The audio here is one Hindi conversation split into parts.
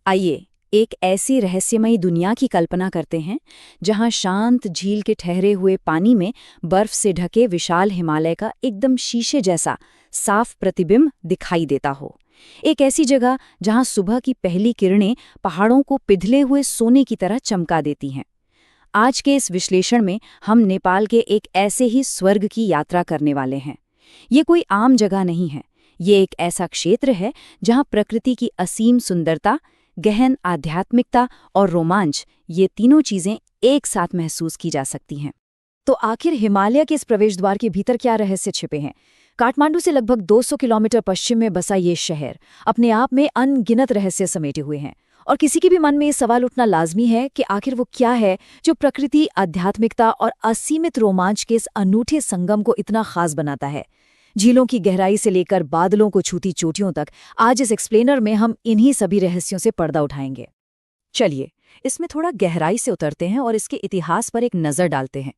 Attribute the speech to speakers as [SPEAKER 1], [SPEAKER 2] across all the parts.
[SPEAKER 1] आइए एक ऐसी रहस्यमयी दुनिया की कल्पना करते हैं जहां शांत झील के ठहरे हुए पानी में बर्फ से ढके विशाल हिमालय का एकदम शीशे जैसा साफ प्रतिबिंब दिखाई देता हो। एक ऐसी जगह जहां सुबह की पहली किरणें पहाड़ों को पिघले हुए सोने की तरह चमका देती हैं। आज के इस विश्लेषण में हम नेपाल के एक ऐसे ही स्वर्ग की यात्रा करने वाले हैं। ये कोई आम जगह नहीं है, ये एक ऐसा क्षेत्र है जहां प्रकृति की असीम सुंदरता, गहन आध्यात्मिकता और रोमांच, ये तीनों चीजें एक साथ महसूस की जा सकती हैं। तो आखिर हिमालय के इस प्रवेश द्वार के भीतर क्या रहस्य छिपे हैं? काठमांडू से लगभग 200 किलोमीटर पश्चिम में बसा ये शहर अपने आप में अनगिनत रहस्य समेटे हुए हैं। और किसी के भी मन में ये सवाल उठना लाजमी है कि आखिर वो क्या है जो प्रकृति, आध्यात्मिकता और असीमित रोमांच के इस अनूठे संगम को इतना खास बनाता है। झीलों की गहराई से लेकर बादलों को छूती चोटियों तक, आज इस एक्सप्लेनर में हम इन्हीं सभी रहस्यों से पर्दा उठाएंगे। चलिए, इसमें थोड़ा गहराई से उतरते हैं और इसके इतिहास पर एक नज़र डालते हैं।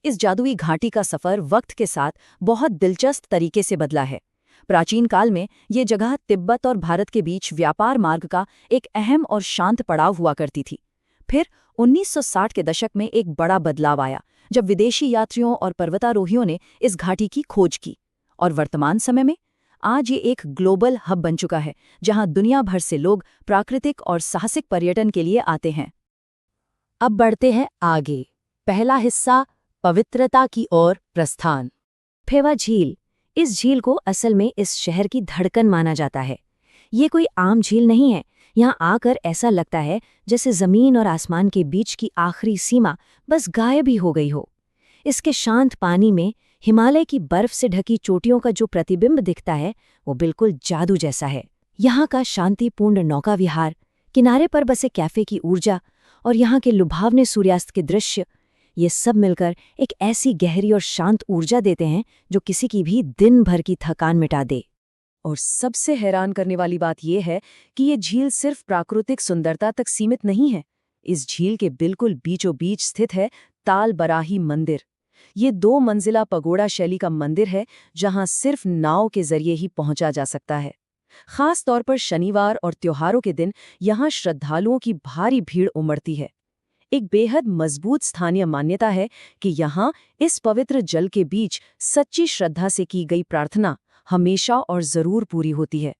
[SPEAKER 1] इस जादुई घाटी का सफ़र वक्त के साथ बहुत दिलचस्प तरीके से बदला है। प्राचीन काल में ये जगह तिब्बत और भारत के बीच व्यापार मार्ग का एक अहम और शांत पड़ाव हुआ करती थी। फिर 1960 के दशक में एक बड़ा बदलाव आया, जब विदेशी यात्रियों और पर्वतारोहियों ने इस घाटी की खोज की। और वर्तमान समय में आज ये एक ग्लोबल हब बन चुका है, जहां दुनिया भर से लोग प्राकृतिक और साहसिक पर्यटन के लिए आते हैं। अब बढ़ते हैं आगे। पहला हिस्सा, पवित्रता की ओर प्रस्थान। फेवा झील। इस झील को असल में इस शहर की धड़कन माना जाता है। ये कोई आम झील नहीं है। यहाँ आकर ऐसा लगता है जैसे जमीन और आसमान के बीच की आखिरी सीमा बस गायब ही हो गई हो। इसके शांत पानी में हिमालय की बर्फ से ढकी चोटियों का जो प्रतिबिंब दिखता है, वो बिल्कुल जादू जैसा है। यहाँ का शांतिपूर्ण नौका विहार, किनारे पर बसे कैफे की ऊर्जा और यहाँ के लुभावने सूर्यास्त के दृश्य, ये सब मिलकर एक ऐसी गहरी और शांत ऊर्जा देते हैं जो किसी की भी दिन भर की थकान मिटा दे। और सबसे हैरान करने वाली बात यह है कि ये झील सिर्फ प्राकृतिक सुंदरता तक सीमित नहीं है। इस झील के बिल्कुल बीचों बीच स्थित है ताल बराही मंदिर। ये 2 मंजिला पगोड़ा शैली का मंदिर है, जहां सिर्फ नाव के जरिए ही पहुंचा जा सकता है। खास तौर पर शनिवार और त्योहारों के दिन यहां श्रद्धालुओं की भारी भीड़ उमड़ती है। एक बेहद मजबूत स्थानीय मान्यता है कि यहाँ इस पवित्र जल के बीच सच्ची श्रद्धा से की गई प्रार्थना हमेशा और जरूर पूरी होती है।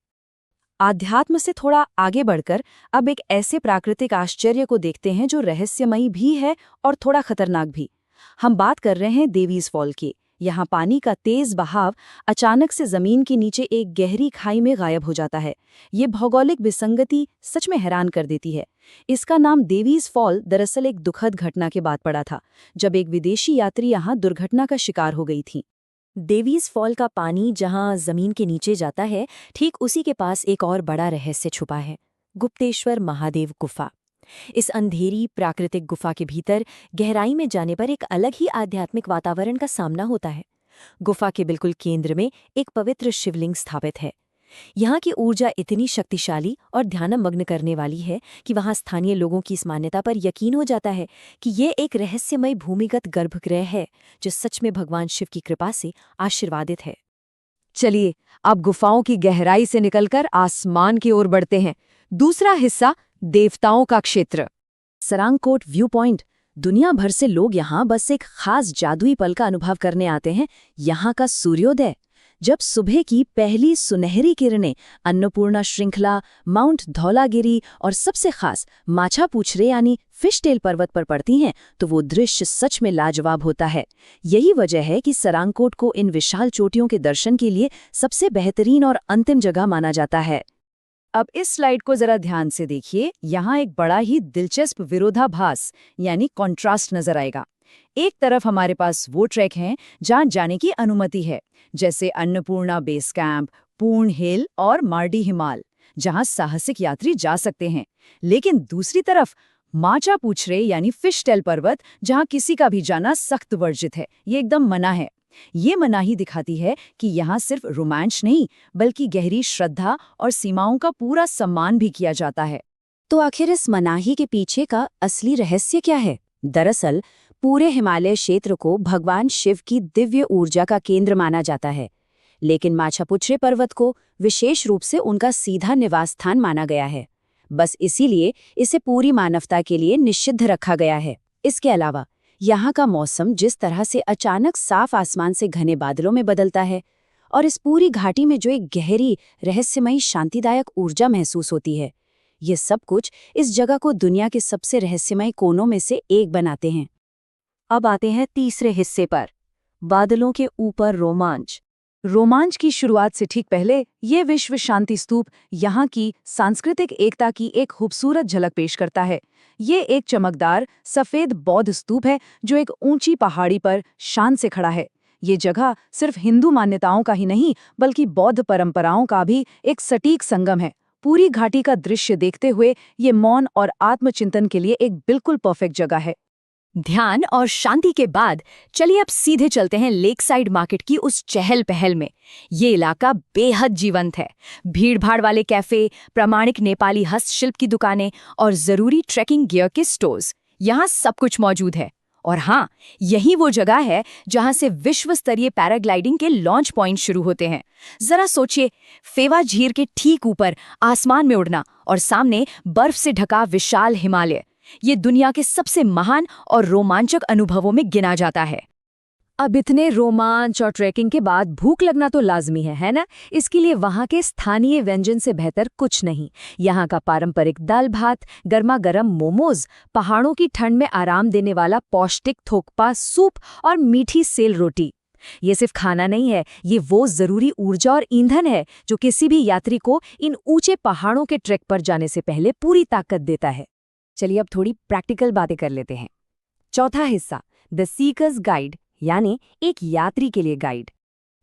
[SPEAKER 1] आध्यात्म से थोड़ा आगे बढ़कर अब एक ऐसे प्राकृतिक आश्चर्य को देखते हैं जो रहस्यमयी भी है और थोड़ा खतरनाक भी। हम बात कर रहे हैं देवीज फॉल की। यहाँ पानी का तेज बहाव अचानक से जमीन के नीचे एक गहरी खाई में गायब हो जाता है। ये भौगोलिक विसंगति सच में हैरान कर देती है। इसका नाम देवीज फॉल दरअसल एक दुखद घटना के बाद पड़ा था, जब एक विदेशी यात्री यहाँ दुर्घटना का शिकार हो गई थी। देवीज फॉल का पानी जहाँ जमीन के नीचे जाता है, ठीक उसी के पास एक और बड़ा रहस्य छुपा है, गुप्तेश्वर महादेव गुफा। इस अंधेरी प्राकृतिक गुफा के भीतर गहराई में जाने पर एक अलग ही आध्यात्मिक वातावरण का सामना होता है। गुफा के बिल्कुल केंद्र में एक पवित्र शिवलिंग स्थापित है। यहाँ की ऊर्जा इतनी शक्तिशाली और ध्यानमग्न करने वाली है कि वहाँ स्थानीय लोगों की इस मान्यता पर यकीन हो जाता है कि ये एक रहस्यमय भूमिगत गर्भगृह है जो सच में भगवान शिव की कृपा से आशीर्वादित है। चलिए, अब गुफाओं की गहराई से निकलकर आसमान की ओर बढ़ते हैं। दूसरा हिस्सा, देवताओं का क्षेत्र। सरांगकोट व्यू पॉइंट। दुनिया भर से लोग यहाँ बस एक खास जादुई पल का अनुभव करने आते हैं, यहाँ का सूर्योदय। जब सुबह की पहली सुनहरी किरणें अन्नपूर्णा श्रृंखला, माउंट धौलागिरी और सबसे खास माछापुछरे यानी फिशटेल पर्वत पर पड़ती हैं, तो वो दृश्य सच में लाजवाब होता है। यही वजह है कि सरांगकोट को इन विशाल चोटियों के दर्शन के लिए सबसे बेहतरीन और अंतिम जगह माना जाता है। अब इस स्लाइड को जरा ध्यान से देखिए। यहाँ एक बड़ा ही दिलचस्प विरोधाभास यानी कॉन्ट्रास्ट नजर आएगा। एक तरफ हमारे पास वो ट्रैक हैं जहाँ जाने की अनुमति है, जैसे अन्नपूर्णा बेस कैंप, पूर्ण हिल और मार्डी हिमाल, जहाँ साहसिक यात्री जा सकते हैं। लेकिन दूसरी तरफ माछापुछरे यानी फिशटेल पर्वत, जहाँ किसी का भी जाना सख्त वर्जित है, ये एकदम मना है। ये मनाही दिखाती है कि यहाँ सिर्फ रोमांच नहीं, बल्कि गहरी श्रद्धा और सीमाओं का पूरा सम्मान भी किया जाता है। तो आखिर इस मनाही के पीछे का असली रहस्य क्या है? दरअसल पूरे हिमालय क्षेत्र को भगवान शिव की दिव्य ऊर्जा का केंद्र माना जाता है, लेकिन माछापुछरे पर्वत को विशेष रूप से उनका सीधा निवास स्थान माना गया है। बस इसीलिए इसे पूरी मानवता के लिए निषिद्ध रखा गया है। इसके अलावा यहाँ का मौसम जिस तरह से अचानक साफ आसमान से घने बादलों में बदलता है और इस पूरी घाटी में जो एक गहरी रहस्यमयी शांतिदायक ऊर्जा महसूस होती है, ये सब कुछ इस जगह को दुनिया के सबसे रहस्यमय कोनों में से एक बनाते हैं। अब आते हैं तीसरे हिस्से पर, बादलों के ऊपर रोमांच। रोमांच की शुरुआत से ठीक पहले ये विश्व शांति स्तूप यहाँ की सांस्कृतिक एकता की एक खूबसूरत झलक पेश करता है। ये एक चमकदार सफेद बौद्ध स्तूप है जो एक ऊंची पहाड़ी पर शान से खड़ा है। ये जगह सिर्फ हिंदू मान्यताओं का ही नहीं बल्कि बौद्ध परंपराओं का भी एक सटीक संगम है। पूरी घाटी का दृश्य देखते हुए ये मौन और आत्मचिंतन के लिए एक बिल्कुल परफेक्ट जगह है। ध्यान और शांति के बाद चलिए अब सीधे चलते हैं लेक साइड मार्केट की उस चहल पहल में। ये इलाका बेहद जीवंत है। भीड़भाड़ वाले कैफे, प्रामाणिक नेपाली हस्तशिल्प की दुकानें और जरूरी ट्रैकिंग गियर के स्टोर्स, यहाँ सब कुछ मौजूद है। और हाँ, यही वो जगह है जहाँ से विश्व स्तरीय पैराग्लाइडिंग के लॉन्च पॉइंट शुरू होते हैं। जरा सोचिए, फेवा झील के ठीक ऊपर आसमान में उड़ना और सामने बर्फ से ढका विशाल हिमालय, ये दुनिया के सबसे महान और रोमांचक अनुभवों में गिना जाता है। अब इतने रोमांच और ट्रैकिंग के बाद भूख लगना तो लाजमी है ना? इसके लिए वहाँ के स्थानीय व्यंजन से बेहतर कुछ नहीं। यहाँ का पारंपरिक दाल भात, गर्मा गर्म मोमोज, पहाड़ों की ठंड में आराम देने वाला पौष्टिक थोकपा सूप और मीठी सेल रोटी। ये सिर्फ खाना नहीं है, ये वो जरूरी ऊर्जा और ईंधन है जो किसी भी यात्री को इन ऊंचे पहाड़ों के ट्रैक पर जाने से पहले पूरी ताकत देता है। चलिए अब थोड़ी प्रैक्टिकल बातें कर लेते हैं। चौथा हिस्सा, द सीकर्स गाइड, यानी एक यात्री के लिए गाइड।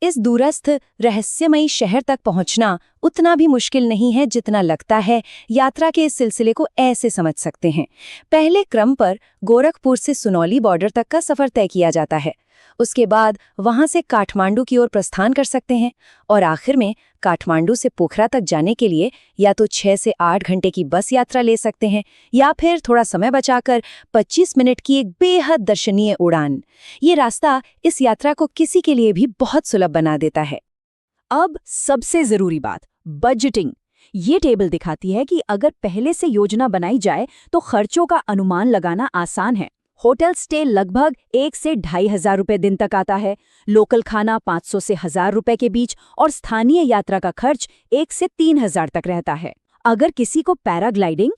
[SPEAKER 1] इस दूरस्थ रहस्यमयी शहर तक पहुंचना उतना भी मुश्किल नहीं है जितना लगता है। यात्रा के इस सिलसिले को ऐसे समझ सकते हैं। पहले क्रम पर गोरखपुर से सुनौली बॉर्डर तक का सफर तय किया जाता है। उसके बाद वहां से काठमांडू की ओर प्रस्थान कर सकते हैं और आखिर में काठमांडू से पोखरा तक जाने के लिए या तो 6 से 8 घंटे की बस यात्रा ले सकते हैं या फिर थोड़ा समय बचाकर 25 मिनट की एक बेहद दर्शनीय उड़ान। ये रास्ता इस यात्रा को किसी के लिए भी बहुत सुलभ बना देता है। अब सबसे जरूरी बात, बजटिंग। ये टेबल दिखाती है कि अगर पहले से योजना बनाई जाए तो खर्चों का अनुमान लगाना आसान है। होटल स्टे लगभग 1 से 2,500 रुपए दिन तक आता है, लोकल खाना 500 से 1,000 रुपए के बीच और स्थानीय यात्रा का खर्च 1 से 3,000 तक रहता है। अगर किसी को पैराग्लाइडिंग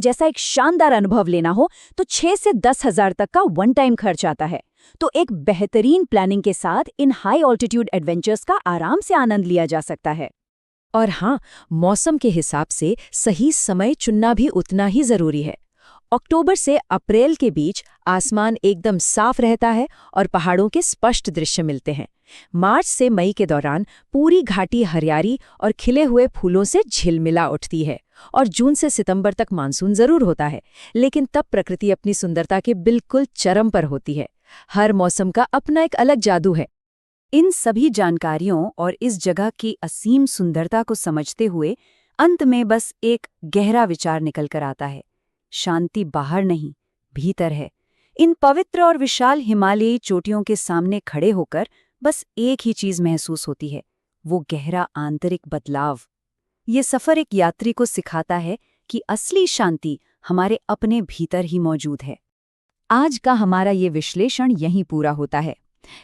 [SPEAKER 1] जैसा एक शानदार अनुभव लेना हो तो 6 से 10,000 तक का वन टाइम खर्च आता है। तो एक बेहतरीन प्लानिंग के साथ इन हाई ऑल्टीट्यूड एडवेंचर्स का आराम से आनंद लिया जा सकता है। और हाँ, मौसम के हिसाब से सही समय चुनना भी उतना ही जरूरी है। अक्टूबर से अप्रैल के बीच आसमान एकदम साफ रहता है और पहाड़ों के स्पष्ट दृश्य मिलते हैं। मार्च से मई के दौरान पूरी घाटी हरियाली और खिले हुए फूलों से झिलमिला उठती है और जून से सितंबर तक मानसून जरूर होता है, लेकिन तब प्रकृति अपनी सुंदरता के बिल्कुल चरम पर होती है। हर मौसम का अपना एक अलग जादू है। इन सभी जानकारियों और इस जगह की असीम सुंदरता को समझते हुए अंत में बस एक गहरा विचार निकल कर आता है। शांति बाहर नहीं, भीतर है। इन पवित्र और विशाल हिमालयी चोटियों के सामने खड़े होकर बस एक ही चीज महसूस होती है, वो गहरा आंतरिक बदलाव। ये सफर एक यात्री को सिखाता है कि असली शांति हमारे अपने भीतर ही मौजूद है। आज का हमारा ये विश्लेषण यहीं पूरा होता है,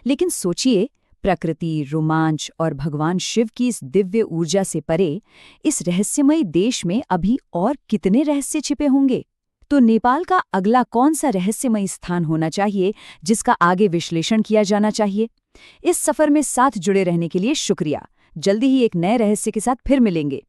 [SPEAKER 1] लेकिन सोचिए, प्रकृति, रोमांच और भगवान शिव की इस दिव्य ऊर्जा से परे इस रहस्यमय देश में अभी और कितने रहस्य छिपे होंगे। तो नेपाल का अगला कौन सा रहस्यमय स्थान होना चाहिए जिसका आगे विश्लेषण किया जाना चाहिए? इस सफर में साथ जुड़े रहने के लिए शुक्रिया। जल्दी ही एक नए रहस्य के साथ फिर मिलेंगे।